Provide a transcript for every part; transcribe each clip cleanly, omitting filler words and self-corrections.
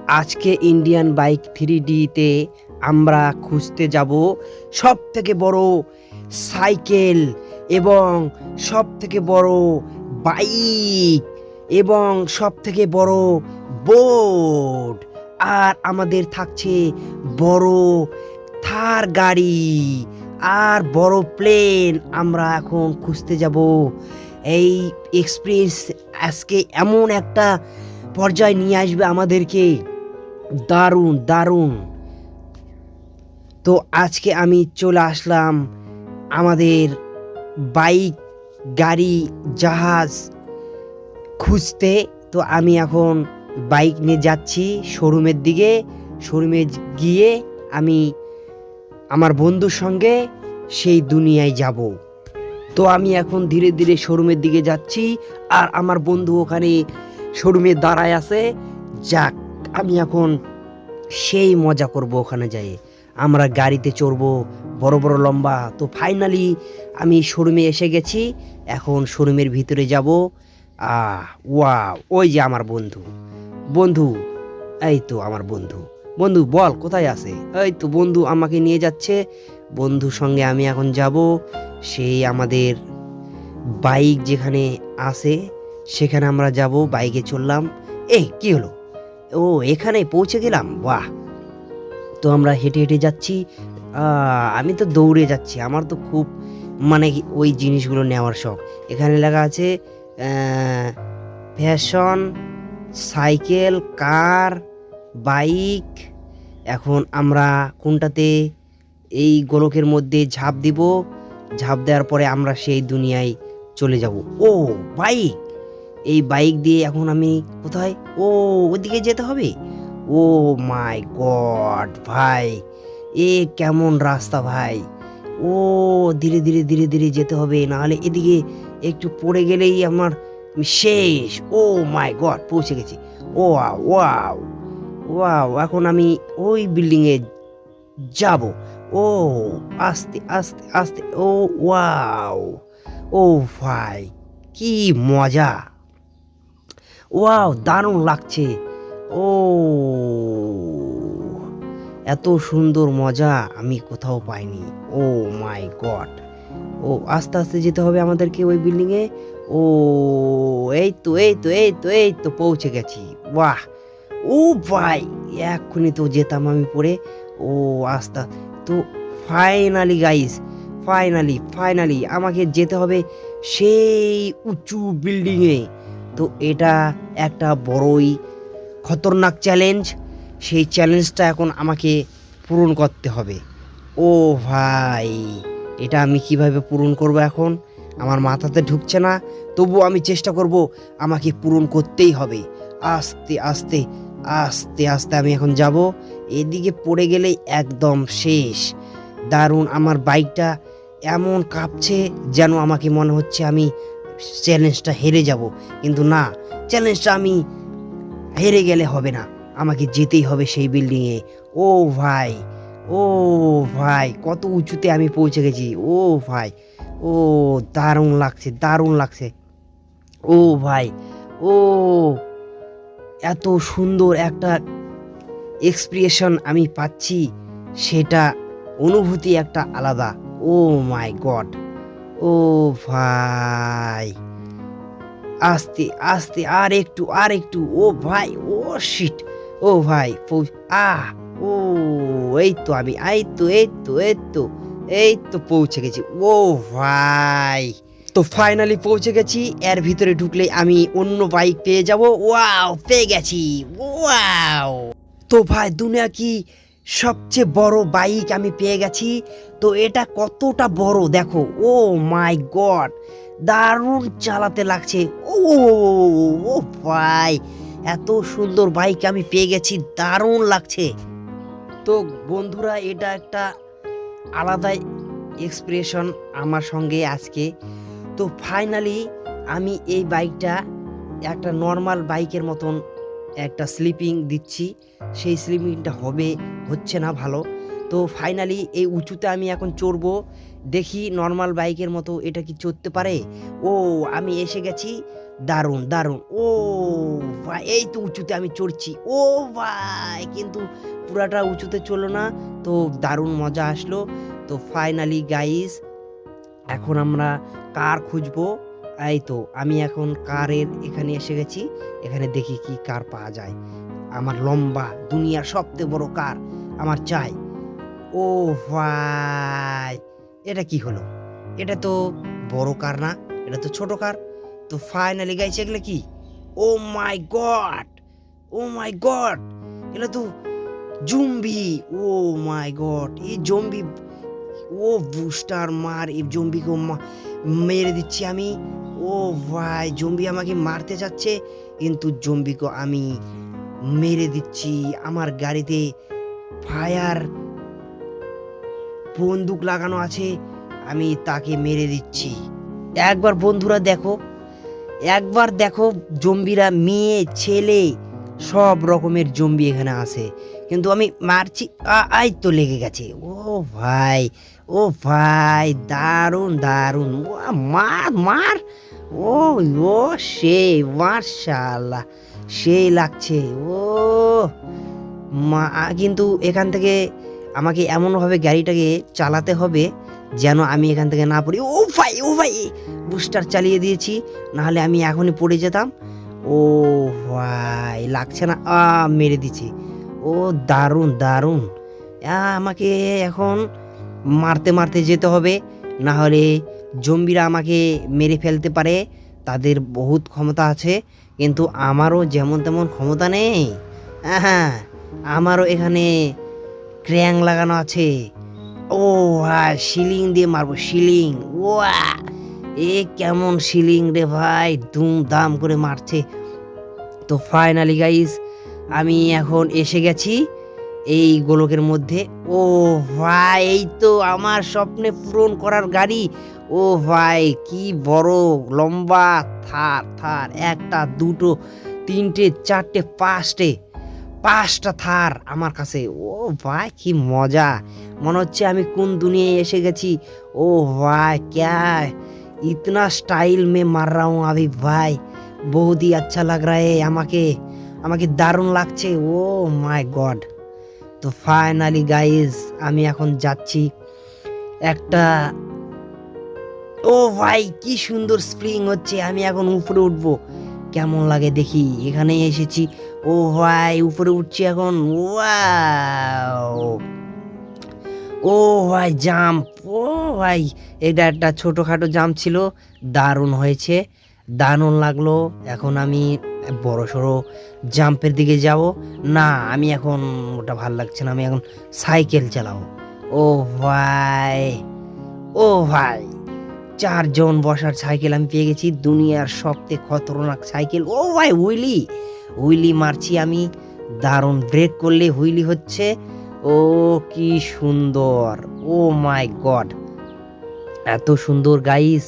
আজকে Indian bike 3D-তে আমরা খুঁজতে যাব সব থেকে বড় সাইকেল এবং সব থেকে বড় বাইক এবং সব থেকে বড় বোট। আর আমাদের থাকছে বড় থার গাড়ি আর বড় প্লেন। আমরা এখন খুঁজতে যাব। এই এক্সপিরিয়েন্স আজকে এমন একটা পর্যায়ে নিয়ে আসবে আমাদেরকে, দারুণ দারুণ। তো আজকে আমি চলে আসলাম আমাদের বাইক, গাড়ি, জাহাজ খুঁজতে। তো আমি এখন বাইক নিয়ে যাচ্ছি শোরুমের দিকে। শোরুমে গিয়ে আমি আমার বন্ধুর সঙ্গে সেই দুনিয়ায় যাব। তো আমি এখন ধীরে ধীরে শোরুমের দিকে যাচ্ছি আর আমার বন্ধু ওখানে শোরুমে দাঁড়ায় আছে। যাক, আমি এখন সেই মজা করব ওখানে যাই। আমরা গাড়িতে চড়বো বড় বড় লম্বা। তো ফাইনালি আমি শোরুমে এসে গেছি। এখন শোরুমের ভিতরে যাব। ওয়াও, ওই যে আমার বন্ধু। বন্ধু, এই তো আমার বন্ধু। বন্ধু বল কোথায় আছে? এই তো বন্ধু আমাকে নিয়ে যাচ্ছে। বন্ধুর সঙ্গে আমি এখন যাব সেই আমাদের বাইক যেখানে আছে সেখানে আমরা যাব। বাইকে চললাম। কি হলো? ও, এখানে পৌঁছে গেলাম। বাহ! তো আমরা হেঁটে হেঁটে যাচ্ছি। আমি তো দৌড়ে যাচ্ছি। আমার তো খুব ওই জিনিসগুলো নেওয়ার শখ। এখানে লেখা আছে ফ্যাশন, সাইকেল, কার, বাইক। এখন আমরা কোনটাতে এই গোলকের মধ্যে ঝাঁপ দিব। ঝাঁপ দেওয়ার পরে আমরা সেই দুনিয়ায় চলে যাব। ও বাইক, এই বাইক দিয়ে এখন আমি কোথায়? ওদিকে যেতে হবে। ও মাই গড ভাই, কেমন রাস্তা ভাই! ধীরে ধীরে ধীরে ধীরে যেতে হবে, নাহলে এদিকে একটু পড়ে গেলেই আমার শেষ। মাই গড, পৌঁছে গেছি। Wow wow wow! এখন আমি ওই বিল্ডিংয়ে যাব। আস্তে আস্তে আস্তে। ওয়াও! ভাই, কি মজা! ওয়াও, দারুণ লাগছে। ও, এত সুন্দর মজা আমি কোথাও পাইনি। মাই গড! আস্তে আস্তে যেতে হবে আমাদেরকে ওই বিল্ডিংয়ে। এই তো এই তো এই তো এই তো পৌঁছে গেছি। বাহ! ভাই, এক্ষুনি তো যেতাম আমি পড়ে। আস্তে। তো ফাইনালি গাইস, ফাইনালি আমাকে যেতে হবে সেই উঁচু বিল্ডিংয়ে। তো এটা একটা বড়ই খতরনাক চ্যালেঞ্জ। সেই চ্যালেঞ্জটা এখন আমাকে পূরণ করতে হবে। ভাই, এটা আমি কিভাবে পূরণ করব এখন? আমার মাথাতে ঢুকছে না। তবু আমি চেষ্টা করব, আমাকে পূরণ করতেই হবে। আস্তে আস্তে আস্তে আস্তে আমি এখন যাব। এদিকে পড়ে গেলে একদম শেষ। দারুণ! আমার বাইকটা এমন কাঁপছে যেন আমাকে মনে হচ্ছে আমি চ্যালেঞ্জটা হেরে যাব। কিন্তু না, চ্যালেঞ্জটা আমি হেরে গেলে হবে না, আমাকে যেতেই হবে সেই বিল্ডিংয়ে। ভাই, ভাই, কত উঁচুতে আমি পৌঁছে গেছি। ভাই, দারুণ লাগছে, দারুণ লাগছে। ভাই, এত সুন্দর একটা এক্সপ্রেশন আমি পাচ্ছি, সেটা অনুভূতি একটা আলাদা। মাই গড! ভাই, আস্তে আস্তে, আর একটু আর একটু। ভাই, শিট! ভাই, এই তো আমি এই তো পৌঁছে গেছি। ভাই, তো ফাইনালি পৌঁছে গেছি। এর ভিতরে ঢুকলে আমি অন্য বাইক পেয়ে যাব। পেয়ে গেছি। ওয়াও! তো ভাই, দুনিয়া কি সবচেয়ে বড় বাইক আমি পেয়ে গেছি। তো এটা কতটা বড় দেখো। মাই গড, দারুণ চালাতে লাগছে। ভাই, এত সুন্দর বাইক আমি পেয়ে গেছি, দারুণ লাগছে। তো বন্ধুরা, এটা একটা আলাদা এক্সপ্রেশন আমার সঙ্গে আজকে। তো ফাইনালি আমি এই বাইকটা একটা নর্মাল বাইকের মতন একটা স্লিপিং দিচ্ছি। সেই স্লিপিংটা হচ্ছে না ভালো। তো ফাইনালি এই উঁচুতে আমি এখন চড়বো, দেখি নর্মাল বাইকের মতো এটা কি চড়তে পারে। ও আমি এসে গেছি, দারুণ দারুণ। ও ভাই এই তো উঁচুতে আমি চড়ছি। ও ভাই কিন্তু পুরাটা উঁচুতে চললো না, তো দারুণ মজা আসলো। তো ফাইনালি গাইস এখন আমরা কার খুঁজবো। এই তো আমি এখন কারের এখানে এসে গেছি, এখানে দেখি কি কার পাওয়া যায়। আমার লম্বা দুনিয়ার সবচেয়ে বড় কার আমার চাই। ও ভাই এটা কি হলো, এটা তো বড় কার না, এটা তো ছোট কার। তো ফাইনালি গাইছে এগুলো কি, ও মাই গড, ও মাই গড, এটা তো জম্বি। ও মাই গড এই জম্বি, ও বুস্টার মার এই জম্বিকে মেরে দিচ্ছি আমি। ও ভাই জম্বি আমাকে মারতে যাচ্ছে, কিন্তু জম্বিকে আমি মেরে দিচ্ছি। আমার গাড়িতে ফায়ার বন্দুক লাগানো আছে, আমি তাকে মেরে দিচ্ছি। একবার বন্ধুরা দেখো, একবার দেখো জম্বিরা, মেয়ে ছেলে সব রকমের জম্বি এখানে আছে, কিন্তু আমি মারছি। আই তো লেগে গেছে। ও ভাই, ও ভাই দারুণ দারুণ, মার মার। ও ও সেই মার্শাল্লাহ সেই লাগছে। ও মা কিন্তু এখান থেকে আমাকে এমনভাবে গাড়িটাকে চালাতে হবে যেন আমি এখান থেকে না পড়ি। ও ভাই বুস্টার চালিয়ে দিয়েছি, নাহলে আমি এখনই পড়ে যেতাম। ও ভাই লাগছে না, মেরে দিছি। ও দারুণ দারুণ। আমাকে এখন মারতে মারতে যেতে হবে, না হলে জম্বিরা আমাকে মেরে ফেলতে পারে, তাদের বহুত ক্ষমতা আছে, কিন্তু আমারও যেমন তেমন ক্ষমতা নেই। হ্যাঁ আমারও এখানে ক্র্যাং লাগানো আছে। ও হ্যাঁ শিলিং দিয়ে মারবো, শিলিং। ওয়া এ কেমন শিলিং রে ভাই, দুম দাম করে মারছে। তো ফাইনালি গাইস আমি এখন এসে গেছি এই গোলকের মধ্যে। ও ভাই এই তো আমার স্বপ্নে পূরণ করার গাড়ি। ও ভাই কি বড় লম্বা থার, থার একটা দুটো তিনটে চারটে পাঁচটা থার আমার কাছে। ও ভাই কি মজা, মনে হচ্ছে আমি কোন দুনিয়ায় এসে গেছি। ও ভাই क्या इतना स्टाइल में मार रहा हूँ अभी भाई, बहुत ही अच्छा लग रहा है, আমাকে দারুণ লাগছে। ও মাই গড। তো ফাইনালি গাইজ আমি এখন যাচ্ছি একটা, ও ভাই কি সুন্দর স্প্রিং হচ্ছে, আমি এখন উপরে উঠবো, কেমন লাগে দেখি। এখানে এসেছি, ও ভাই উপরে উঠছি এখন। ওয়াও ও ভাই জাম্প, ও ভাই এটা একটা ছোটোখাটো জাম্প ছিল, দারুণ হয়েছে, দারুণ লাগলো। এখন আমি বড় সড়ো জাম্পের দিকে যাব না, আমি এখন ওটা ভাল লাগছে না, আমি এখন সাইকেল চালাবো। ও ভাই, ও ভাই 4 জন বসার সাইকেল আমি পেয়ে গেছি, দুনিয়ার সবথেকে খতরনাক সাইকেল। ও ভাই হুইলি, হুইলি মারছি আমি, দারুণ ব্রেক করলে হুইলি হচ্ছে। ও কি সুন্দর, ও মাই গড এত সুন্দর গাইস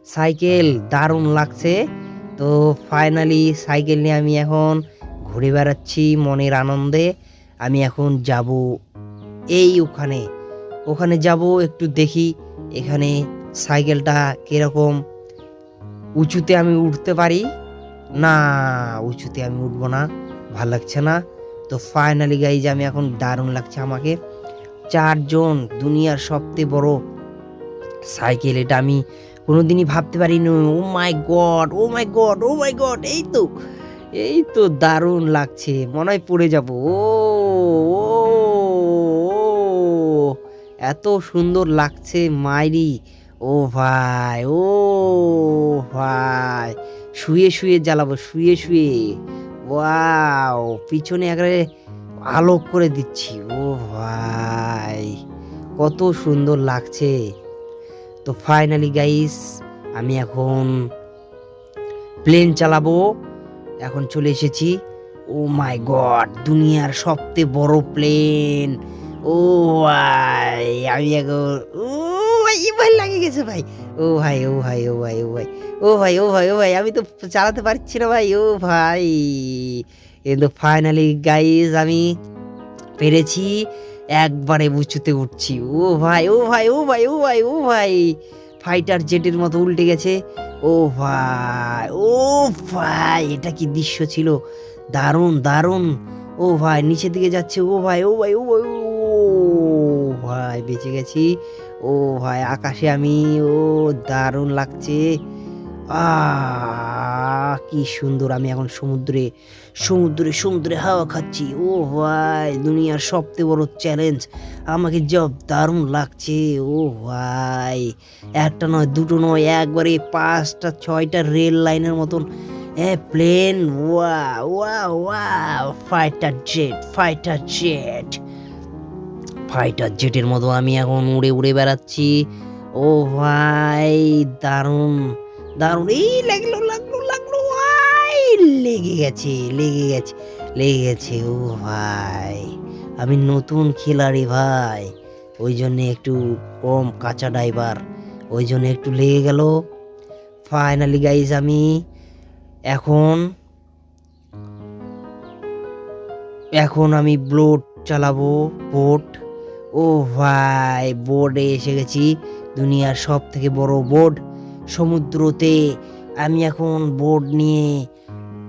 সাইকেল, দারুণ লাগছে। তো ফাইনালি সাইকেল নিয়ে আমি এখন ঘুরে বেড়াচ্ছি মনের আনন্দে। আমি এখন যাব এই ওখানে যাব, একটু দেখি এখানে সাইকেলটা কিরকম, উঁচুতে আমি উঠতে পারি না, উঁচুতে আমি উঠবো না, ভাল লাগছে না। তো ফাইনালি গাইজ আমি এখন দারুণ লাগছে আমাকে, 4 জন দুনিয়ার সবচেয়ে বড় সাইকেল, এটা আমি কোনোদিনই ভাবতে পারিনি। ও মাই গড, ও মাই গড, ও মাই গড, এই তো দারুণ লাগছে, মনে হয় পড়ে যাব। ও ও এত সুন্দর লাগছে মাইরি। ও ভাই, ও ভাই শুয়ে শুয়ে জ্বালাবো, শুয়ে শুয়ে। ওয়াও পিছনে একেবারে আলোক করে দিচ্ছি। ও ভাই কত সুন্দর লাগছে। তো ফাইনালি গাইস আমি এখন প্লেন চালাবো, এখন চলে এসেছি। ও মাই গড দুনিয়ার সবচেয়ে বড় প্লেন। ও ভাই আমি এখন, ও ভাই ভাই লাগে গেছে ভাই। ও ভাই, ও ভাই, ও ভাই, ও ভাই, ও ভাই, ও ভাই, ও ভাই আমি তো চালাতে পারছি না ভাই। ও ভাই কিন্তু ফাইনালি গাইস আমি পেরেছি, একবারে উঁচুতে উঠছি। ও ভাই, ও ভাই, ও ভাই, ও ভাই, ও ভাই, ফাইটার জেটের মতো উল্টে গেছে। ও ভাই, ও ভাই, এটা কি দৃশ্য ছিল! দারুণ দারুণ। ও ভাই, নিচের দিকে যাচ্ছে। ও ভাই, ও ভাই, ও ভাই, ও ভাই, বেঁচে গেছি। ও ভাই, আকাশে আমি। ও দারুণ লাগছে। কি সুন্দর! আমি এখন সমুদ্রে সমুদ্রে সমুদ্রে হাওয়া খাচ্ছি। ও ভাই, দুনিয়ার সবচেয়ে বড় চ্যালেঞ্জ আমাকে জব দারুণ লাগছে। ও ভাই, একটা নয়, দুটো নয়, একবারে 5টা 6টা রেল লাইনের মতন প্লেন। ওয়া ওয়া ওয়া, fighter jet, fighter jet, fighter জেটের মতো আমি এখন উড়ে উড়ে বেড়াচ্ছি। ও ভাই, দারুণ দারুণ! এই লাগলো লাগলো লাগলো, ভাই, লেগে গেছে, লেগে গেছে, লেগে গেছে। ও ভাই, আমি নতুন খেলাড়ি ভাই, ওই জন্য একটু কম কাঁচা ড্রাইভার, ওই জন্য একটু লেগে গেল। ফাইনালি গাইজ, আমি এখন এখন আমি বোট চালাবো, বোট। ও ভাই, বোর্ডে এসে গেছি। দুনিয়ার সব থেকে বড় বোর্ড সমুদ্রতে। আমি এখন বোর্ড নিয়ে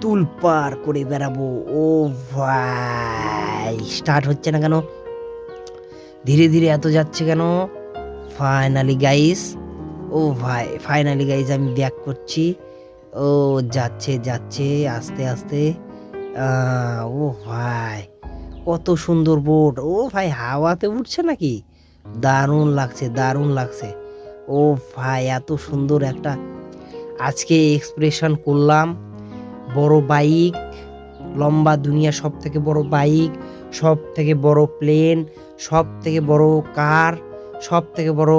তুলপার করে বেড়াবো। ও ভাই, স্টার্ট হচ্ছে না কেন? ধীরে ধীরে এত যাচ্ছে কেন? ফাইনালি গাইস, ও ভাই, ফাইনালি গাইস, আমি ব্যাক করছি। ও যাচ্ছে যাচ্ছে আস্তে আস্তে। ও ভাই, কত সুন্দর বোট! ও ভাই, হাওয়াতে উঠছে নাকি? দারুণ লাগছে, দারুণ লাগছে। ও ভাই, এত সুন্দর একটা আজকে এক্সপ্রেশন করলাম। বড় বাইক, লম্বা, দুনিয়া সব থেকে বড় বাইক, সব থেকে বড় প্লেন, সব থেকে বড় কার, সব থেকে বড়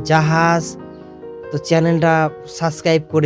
জাহাজ। তো চ্যানেলটা সাবস্ক্রাইব করে